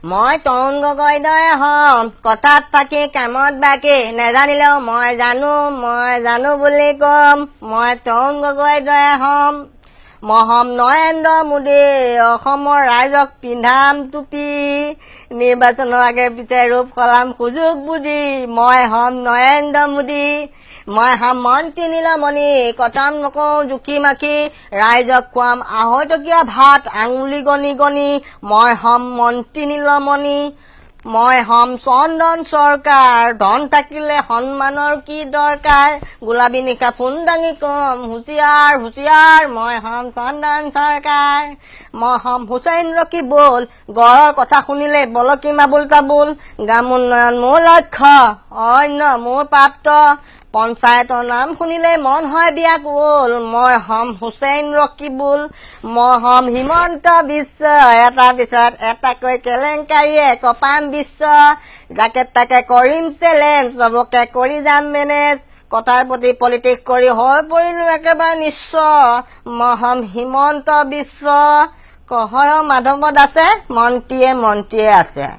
মই তৰুণ গগৈ দৰে হম কথাত ফাঁকি কামত বাকী নেজানিলেও মই জানো বুলি কম মই তৰুণ গগৈ দৰে হম মই হম নৰেন্দ্ৰ মোদী অসমৰ ৰাইজক পিন্ধাম টুপি নিৰ্বাচনৰ আগে পিছে ৰূপ সলাম সুযোগ বুজি মই হম নৰেন্দ্ৰ মোদী মই হম মন্ত্ৰী নীলমণি কটাম নকওঁ জুখি মাখি ৰাইজক খুৱাম আঢ়ৈটকীয়া ভাত আঙুলি গণি গণি মই হম মন্ত্ৰী নীলমণি মই হম চন্দন চৰকাৰ ধন থাকিলে সন্মানৰ কি দৰকাৰ গোলাবী নিশা ফোন দাঙি কম হুঁচিয়াৰ হুঁচিয়াৰ মই হম চন্দন চৰকাৰ মই হম হুছেইন ৰকিবুল গড়ৰ কথা শুনিলে বলকি মাবুল কাবুল গ্ৰাম উন্নয়ন মোৰ লক্ষ্য অন্য মোৰ প্ৰাপ্ত পঞ্চায়তৰ নাম শুনিলে মন হয় ব্যাকুল মই হম হুছেইন ৰকিবুল মই হম হিমন্ত বিশ্ব এটাৰ পিছত এটাকৈ কেলেংকাৰীয়ে কপাম বিশ্ব যাকে তাকে কৰিম চেলেঞ্জ চবকে কৰি যাম মেনেজ কথাৰ প্ৰতি পলিটিক্স কৰি হৈ পৰিলো একেবাৰে নিশ্চয় মই হম হিমন্ত বিশ্ব কহয় মাধৱত আছে মন্ত্ৰীয়ে আছে